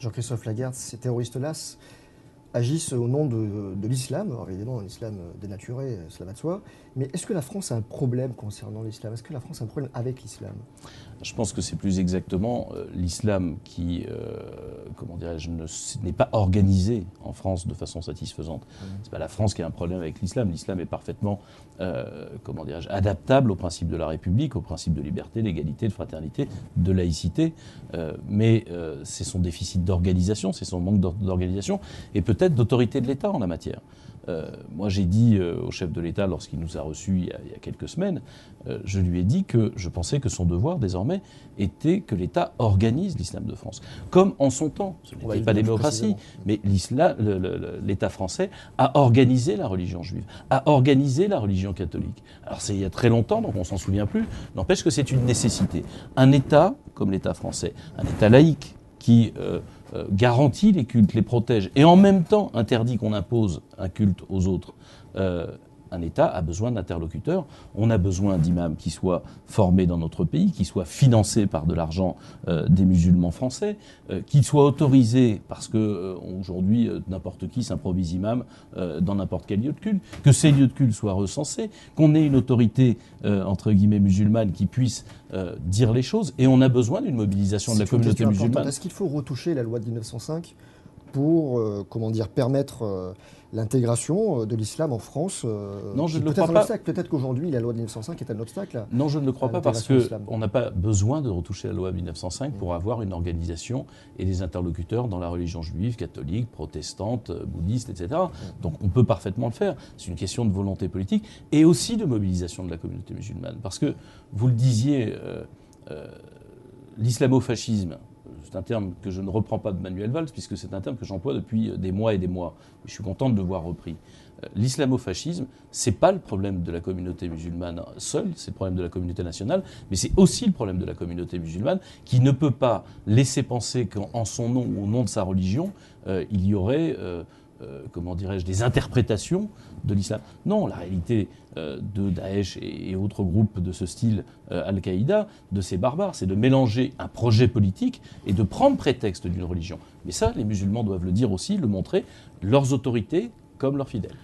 Jean-Christophe Lagarde, ces terroristes-là agissent au nom de l'islam, alors évidemment un islam dénaturé, cela va de soi, mais est-ce que la France a un problème concernant l'islam? Est-ce que la France a un problème avec l'islam? Je pense que c'est plus exactement l'islam qui, comment dirais-je, n'est pas organisé en France de façon satisfaisante. C'est pas la France qui a un problème avec l'islam. L'islam est parfaitement, comment dirais-je, adaptable aux principes de la République, aux principes de liberté, d'égalité, de fraternité, de laïcité. Mais c'est son déficit d'organisation, c'est son manque d'organisation et peut-être d'autorité de l'État en la matière. Moi, j'ai dit au chef de l'État, lorsqu'il nous a reçus il y a quelques semaines, je lui ai dit que je pensais que son devoir, désormais, était que l'État organise l'islam de France. Comme en son temps, ce n'était pas démocratie, mais l'État français a organisé la religion juive, a organisé la religion catholique. Alors, c'est il y a très longtemps, donc on s'en souvient plus, n'empêche que c'est une nécessité. Un État, comme l'État français, un État laïque, qui garantit les cultes, les protège, et en même temps interdit qu'on impose un culte aux autres, un État a besoin d'interlocuteurs. On a besoin d'imams qui soient formés dans notre pays, qui soient financés par de l'argent des musulmans français, qui soient autorisés, parce que aujourd'hui n'importe qui s'improvise imam dans n'importe quel lieu de culte, que ces lieux de culte soient recensés, qu'on ait une autorité entre guillemets musulmane qui puisse dire les choses, et on a besoin d'une mobilisation de la communauté musulmane. Est-ce qu'il faut retoucher la loi de 1905 pour permettre l'intégration de l'islam en France? Non, je ne le crois pas. Peut-être qu'aujourd'hui, la loi de 1905 est un obstacle. Non, je ne le crois pas, parce qu'on n'a pas besoin de retoucher la loi de 1905 pour avoir une organisation et des interlocuteurs dans la religion juive, catholique, protestante, bouddhiste, etc. Donc on peut parfaitement le faire. C'est une question de volonté politique et aussi de mobilisation de la communauté musulmane. Parce que, vous le disiez, l'islamo-fascisme, c'est un terme que je ne reprends pas de Manuel Valls, puisque c'est un terme que j'emploie depuis des mois et des mois. Je suis content de le voir repris. L'islamo-fascisme, c'est pas le problème de la communauté musulmane seule, c'est le problème de la communauté nationale, mais c'est aussi le problème de la communauté musulmane qui ne peut pas laisser penser qu'en son nom ou au nom de sa religion, il y aurait... comment dirais-je, des interprétations de l'islam. Non, la réalité de Daesh et autres groupes de ce style, Al-Qaïda, de ces barbares, c'est de mélanger un projet politique et de prendre prétexte d'une religion. Mais ça, les musulmans doivent le dire aussi, le montrer, leurs autorités comme leurs fidèles.